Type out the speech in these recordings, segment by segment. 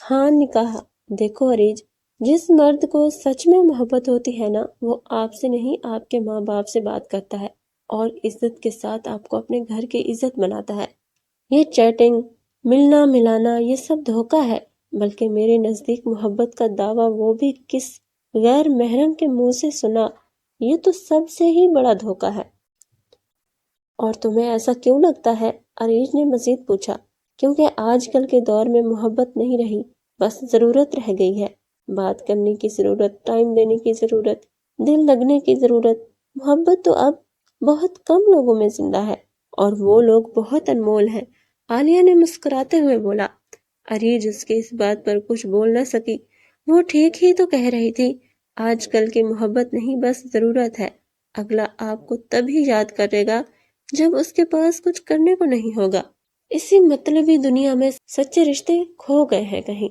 خان نے کہا، دیکھو عریج، جس مرد کو سچ میں محبت ہوتی ہے نا، وہ آپ سے نہیں آپ کے ماں باپ سے بات کرتا ہے اور عزت کے ساتھ آپ کو اپنے گھر کی عزت بناتا ہے۔ یہ چیٹنگ، ملنا ملانا، یہ سب دھوکہ ہے، بلکہ میرے نزدیک محبت کا دعویٰ وہ بھی کس غیر محرم کے منہ سے سنا، یہ تو سب سے ہی بڑا دھوکہ ہے۔ اور تمہیں ایسا کیوں لگتا ہے؟ عریج نے مزید پوچھا۔ کیونکہ آج کل کے دور میں محبت نہیں رہی، بس ضرورت رہ گئی ہے، بات کرنے کی ضرورت، ٹائم دینے کی ضرورت، دل لگنے کی ضرورت۔ محبت تو اب بہت کم لوگوں میں زندہ ہے، اور وہ لوگ بہت انمول ہیں۔ عالیہ نے مسکراتے ہوئے بولا۔ عریج اس کی اس بات پر کچھ بول نہ سکی۔ وہ ٹھیک ہی تو کہہ رہی تھی، آج کل کی محبت نہیں، بس ضرورت ہے۔ اگلا آپ کو تب ہی یاد کرے گا جب اس کے پاس کچھ کرنے کو نہیں ہوگا۔ اسی مطلبی دنیا میں سچے رشتے کھو گئے ہیں کہیں۔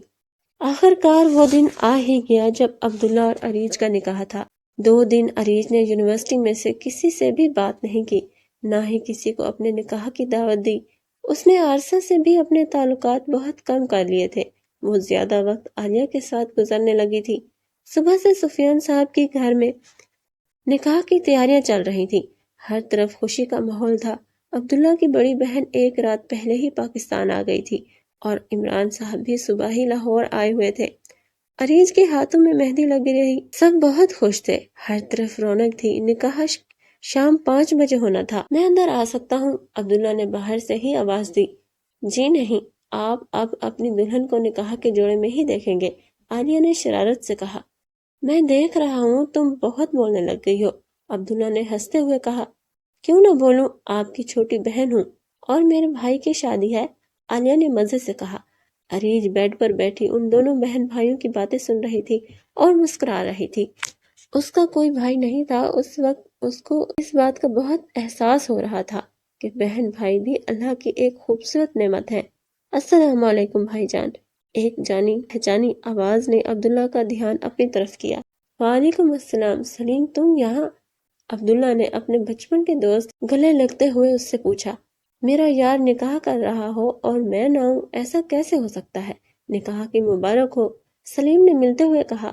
آخر کار وہ دن آ ہی گیا جب عبداللہ اور عریج کا نکاح تھا۔ 2 دن عریج نے یونیورسٹی میں سے کسی سے بھی بات نہیں کی، نہ ہی کسی کو اپنے نکاح کی دعوت دی۔ اس نے عارضہ سے بھی اپنے تعلقات بہت کم کر لیے تھے۔ وہ زیادہ وقت عالیہ کے ساتھ گزرنے لگی تھی۔ صبح سے سفیان صاحب کی گھر میں نکاح کی تیاریاں چل رہی تھی، ہر طرف خوشی کا ماحول تھا۔ عبداللہ کی بڑی بہن ایک رات پہلے ہی پاکستان آ گئی تھی، اور عمران صاحب بھی صبح ہی لاہور آئے ہوئے تھے۔ عریج کے ہاتھوں میں مہندی لگی رہی، سب بہت خوش تھے، ہر طرف رونق تھی۔ نکاح شام 5 بجے ہونا تھا۔ میں اندر آ سکتا ہوں؟ عبداللہ نے باہر سے ہی آواز دی۔ جی نہیں، آپ اب اپنی دلہن کو نکاح کے جوڑے میں ہی دیکھیں گے، عالیہ نے شرارت سے کہا۔ میں دیکھ رہا ہوں تم بہت بولنے لگ گئی ہو، عبداللہ نے ہنستے ہوئے کہا۔ کیوں نہ بولوں، آپ کی چھوٹی بہن ہوں، اور میرے بھائی کی شادی ہے، عالیہ نے مزے سے کہا۔ عریج بیڈ پر بیٹھی ان دونوں بہن بھائیوں کی باتیں سن رہی تھی اور مسکرا رہی تھی۔ اس کا کوئی بھائی نہیں تھا، اس وقت اس کو اس بات کا بہت احساس ہو رہا تھا کہ بہن بھائی بھی اللہ کی ایک خوبصورت نعمت ہے۔ السلام علیکم بھائی جان، ایک جانی پہچانی آواز نے عبداللہ کا دھیان اپنی طرف کیا۔ وعلیکم السلام، سلیم تم یہاں؟ عبداللہ نے اپنے بچپن کے دوست گلے لگتے ہوئے اس سے پوچھا۔ میرا یار نکاح کر رہا ہو اور میں نہ ہوں، ایسا کیسے ہو سکتا ہے؟ نکاح کی مبارک ہو، سلیم نے ملتے ہوئے کہا۔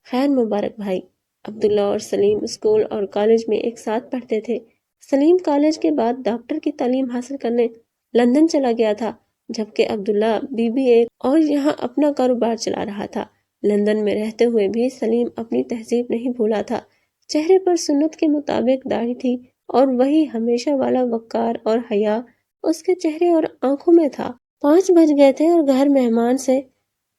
خیر مبارک بھائی۔ عبداللہ اور سلیم اسکول اور کالج میں ایک ساتھ پڑھتے تھے۔ سلیم کالج کے بعد ڈاکٹر کی تعلیم حاصل کرنے لندن چلا گیا تھا، جبکہ عبداللہ BBA اور یہاں اپنا کاروبار چلا رہا تھا۔ لندن میں رہتے ہوئے بھی سلیم اپنی تہذیب نہیں بھولا تھا۔ چہرے پر سنت کے مطابق داڑھی تھی، اور وہی ہمیشہ والا وقار اور حیا اس کے چہرے اور آنکھوں میں تھا۔ 5 بج گئے تھے اور گھر مہمان سے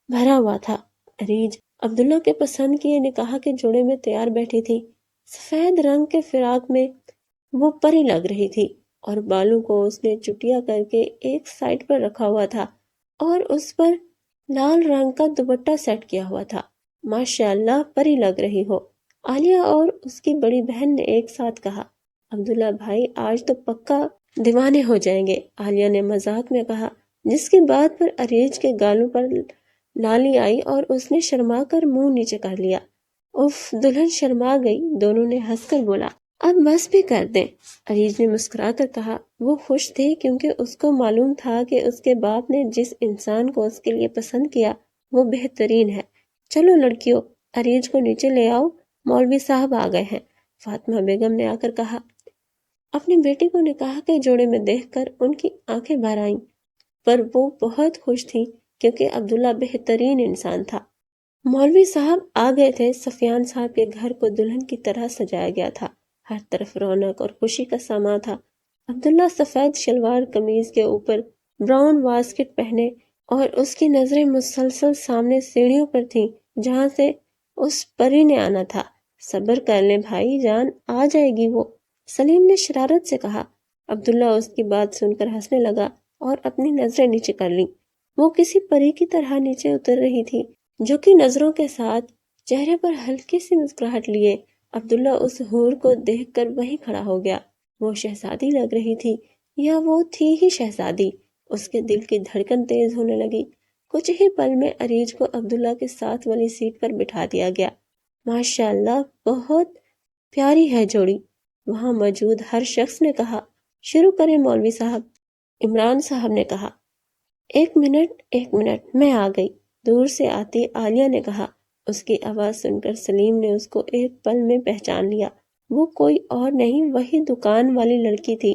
بھرا ہوا تھا۔ عریج عبداللہ کے پسند کیے نکاح کے جوڑے میں تیار بیٹھی تھی۔ سفید رنگ کے فراق میں وہ پری لگ رہی تھی، اور بالوں کو اس نے چٹیا کر کے ایک سائڈ پر رکھا ہوا تھا، اور اس پر لال رنگ کا دوپٹہ سیٹ کیا ہوا تھا۔ ماشاءاللہ پری لگ رہی ہو، عالیہ اور اس کی بڑی بہن نے ایک ساتھ کہا۔ عبداللہ بھائی آج تو پکا دیوانے ہو جائیں گے، عالیہ نے مذاق میں کہا، جس کی بات پر عریج کے گالوں پر لالی آئی اور اس نے شرما کر منہ نیچے کر لیا۔ اف، دلہن شرما گئی، دونوں نے ہنس کر بولا۔ اب بس بھی کر دیں، عریج نے مسکرا کر کہا۔ وہ خوش تھی کیونکہ اس کو معلوم تھا کہ اس کے باپ نے جس انسان کو اس کے لیے پسند کیا وہ بہترین ہے۔ چلو لڑکیوں، عریج کو نیچے لے آؤ، مولوی صاحب آ گئے ہیں، فاطمہ بیگم نے آ کر کہا۔ اپنی بیٹی کو نکاح کے جوڑے میں دیکھ کر ان کی آنکھیں بھر آئیں، پر وہ بہت خوش تھی کیونکہ عبداللہ بہترین انسان تھا۔ مولوی صاحب آ گئے تھے۔ سفیان صاحب کے گھر کو دلہن کی طرح سجایا گیا تھا، ہر طرف رونق اور خوشی کا ساما تھا۔ عبداللہ سفید شلوار قمیض کے اوپر براؤن واسکٹ پہنے، اور اس کی نظریں مسلسل سامنے سیڑھیوں پر تھیں جہاں سے اس پری نے آنا تھا۔ صبر کر لیں بھائی جان، آ جائے گی وہ، سلیم نے شرارت سے کہا۔ عبداللہ اس کی بات سن کر ہنسنے لگا اور اپنی نظریں نیچے کر لیں۔ وہ کسی پری کی طرح نیچے اتر رہی تھی، جو کہ نظروں کے ساتھ چہرے پر ہلکی سی مسکراہٹ لیے عبداللہ اس حور کو دیکھ کر وہیں کھڑا ہو گیا۔ وہ شہزادی لگ رہی تھی، یا وہ تھی ہی شہزادی۔ اس کے دل کی دھڑکن تیز ہونے لگی۔ کچھ ہی پل میں عریج کو عبداللہ کے ساتھ والی سیٹ پر بٹھا دیا گیا۔ ماشاءاللہ بہت پیاری ہے جوڑی، وہاں موجود ہر شخص نے کہا۔ شروع کریں مولوی صاحب، عمران صاحب نے کہا۔ ایک منٹ میں آ گئی، دور سے آتی عالیہ نے کہا۔ اس کی آواز سن کر سلیم نے اس کو ایک پل میں پہچان لیا۔ وہ کوئی اور نہیں، وہی دکان والی لڑکی تھی،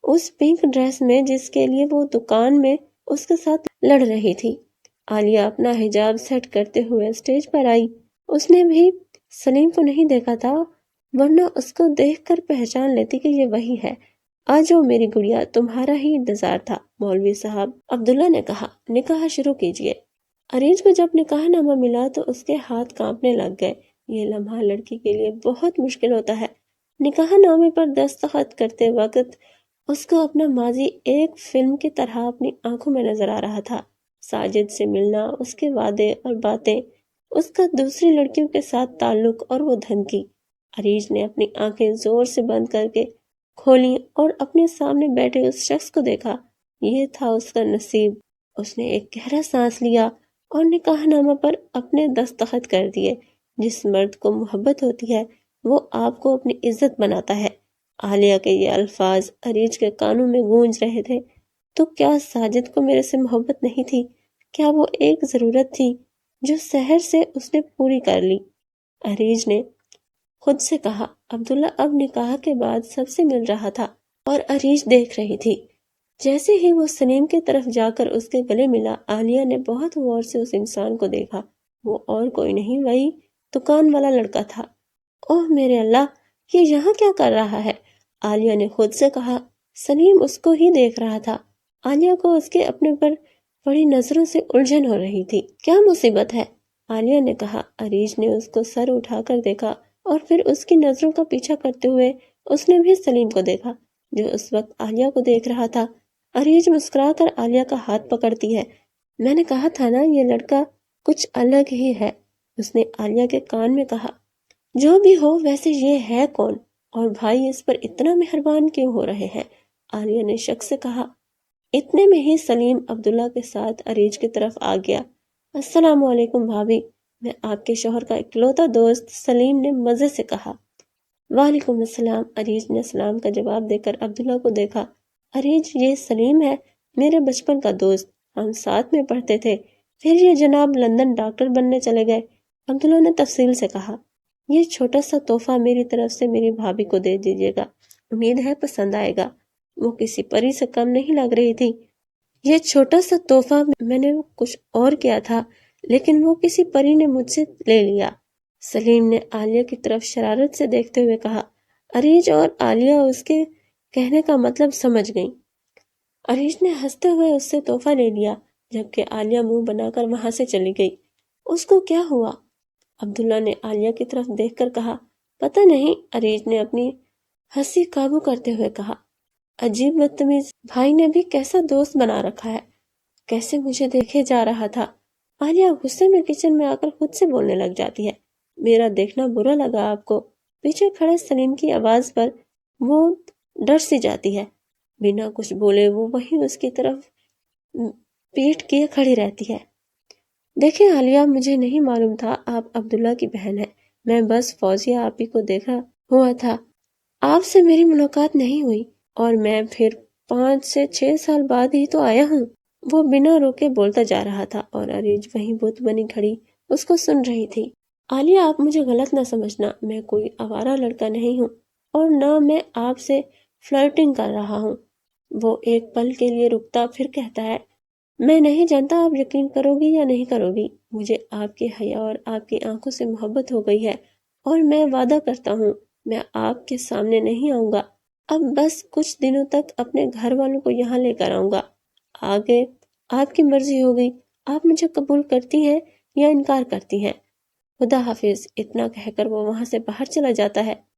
اس پنک ڈریس میں جس کے لیے وہ دکان میں اس کے ساتھ لڑ رہی تھی۔ عالیہ اپنا حجاب سیٹ کرتے ہوئے اسٹیج پر آئی۔ اس نے بھی سلیم کو نہیں دیکھا تھا، ورنہ اس کو دیکھ کر پہچان لیتی کہ یہ وہی ہے۔ آ جاؤ میری گڑیا، تمہارا ہی انتظار تھا۔ مولوی صاحب عبداللہ نے کہا، نکاح شروع کیجئے۔ عریج کو جب نکاح نامہ ملا تو اس کے ہاتھ کانپنے لگ گئے۔ یہ لمحہ لڑکی کے لیے بہت مشکل ہوتا ہے۔ نکاح نامے پر دستخط کرتے وقت اس کو اپنا ماضی ایک فلم کی طرح اپنی آنکھوں میں نظر آ رہا تھا۔ ساجد سے ملنا، اس کے وعدے اور باتیں، اس کا دوسری لڑکیوں کے ساتھ تعلق اور وہ دھمکی۔ عریج نے اپنی آنکھیں زور سے بند کر کے کھولی اور اپنے سامنے بیٹھے اس شخص کو دیکھا۔ یہ تھا اس کا نصیب۔ اس نے ایک گہرا سانس لیا اور نکاح نامہ پر اپنے دستخط کر دیے۔ جس مرد کو محبت ہوتی ہے وہ آپ کو اپنی عزت بناتا ہے۔ عالیہ کے یہ الفاظ عریج کے کانوں میں گونج رہے تھے۔ تو کیا ساجد کو میرے سے محبت نہیں تھی؟ کیا وہ ایک ضرورت تھی جو سحر سے اس نے پوری کر لی؟ عریج نے خود سے کہا۔ عبداللہ اب نکاح کے بعد سب سے مل رہا تھا اور عریج دیکھ رہی تھی۔ جیسے ہی وہ سلیم کی طرف جا کر اس کے گلے ملا، عالیہ نے بہت غور سے اس انسان کو دیکھا۔ وہ اور کوئی نہیں، وہی دکان والا لڑکا تھا۔ اوہ میرے اللہ، یہ یہاں کیا کر رہا ہے؟ عالیہ نے خود سے کہا۔ سلیم اس کو ہی دیکھ رہا تھا۔ عالیہ کو اس کے اپنے پر بڑی نظروں سے الجھن ہو رہی تھی۔ کیا مصیبت ہے؟ عالیہ نے کہا۔ عریج نے اس کو سر اٹھا کر دیکھا اور پھر اس کی نظروں کا پیچھا کرتے ہوئے اس نے بھی سلیم کو دیکھا جو اس وقت عالیہ کو دیکھ رہا تھا۔ عریج مسکرا کر عالیہ کا ہاتھ پکڑتی ہے۔ میں نے کہا تھا نا، یہ لڑکا کچھ الگ ہی ہے، اس نے عالیہ کے کان میں کہا۔ جو بھی ہو، ویسے یہ ہے کون؟ اور بھائی اس پر اتنا مہربان کیوں ہو رہے ہیں؟ عالیہ نے شک سے کہا۔ اتنے میں ہی سلیم عبداللہ کے ساتھ عریج کی طرف آ گیا۔ السلام علیکم بھابی، میں آپ کے شوہر کا اکلوتا دوست، سلیم نے مزے سے کہا۔ وعلیکم السلام، عریج نے سلام کا جواب دے کر عبداللہ کو دیکھا۔ عریج، یہ سلیم ہے، میرے بچپن کا دوست، ہم ساتھ میں پڑھتے تھے، پھر یہ جناب لندن ڈاکٹر بننے چلے گئے، عبداللہ نے تفصیل سے کہا۔ یہ چھوٹا سا تحفہ میری طرف سے میری بھابی کو دے دیجیے گا، امید ہے پسند آئے گا۔ وہ کسی پری سے کم نہیں لگ رہی تھی۔ یہ چھوٹا سا تحفہ میں نے کچھ اور کیا تھا، لیکن وہ کسی پری نے مجھ سے لے لیا، سلیم نے عالیہ کی طرف شرارت سے دیکھتے ہوئے کہا۔ عریج اور عالیہ اس کے کہنے کا مطلب سمجھ گئیں۔ عریج نے ہنستے ہوئے اس سے تحفہ لے لیا، جبکہ عالیہ منہ بنا کر وہاں سے چلی گئی۔ اس کو کیا ہوا؟ عبداللہ نے عالیہ کی طرف دیکھ کر کہا۔ پتہ نہیں، عریج نے اپنی ہنسی قابو کرتے ہوئے کہا۔ عجیب بدتمیز بھائی نے بھی کیسا دوست بنا رکھا ہے، کیسے مجھے دیکھے جا رہا تھا۔ عالیہ غصے میں کچن میں آ کر خود سے بولنے لگ جاتی ہے۔ میرا دیکھنا برا لگا آپ کو؟ پیچھے کھڑے سلیم کی آواز پر وہ ڈر سی جاتی ہے۔ بنا کچھ بولے وہ وہیں اس کی طرف پیٹھ کیے کھڑی رہتی ہے۔ دیکھیں عالیہ، مجھے نہیں معلوم تھا آپ عبداللہ کی بہن ہیں، میں بس فوزیہ آپی کو دیکھا ہوا تھا، آپ سے میری ملاقات نہیں ہوئی، اور میں پھر 5 سے 6 سال بعد ہی تو آیا ہوں۔ وہ بنا روکے بولتا جا رہا تھا اور عریج وہیں بت بنی کھڑی اس کو سن رہی تھی۔ عالیہ، آپ مجھے غلط نہ سمجھنا، میں کوئی آوارہ لڑکا نہیں ہوں اور نہ میں آپ سے فلرٹنگ کر رہا ہوں۔ وہ ایک پل کے لیے رکتا، پھر کہتا ہے، میں نہیں جانتا آپ یقین کرو گی یا نہیں کرو گی، مجھے آپ کے حیا اور آپ کی آنکھوں سے محبت ہو گئی ہے، اور میں وعدہ کرتا ہوں میں آپ کے سامنے نہیں آؤں گا، اب بس کچھ دنوں تک اپنے گھر والوں کو یہاں لے کر آؤں گا، آگے آپ کی مرضی ہوگی، آپ مجھے قبول کرتی ہیں یا انکار کرتی ہیں۔ خدا حافظ، اتنا کہہ کر وہ وہاں سے باہر چلا جاتا ہے۔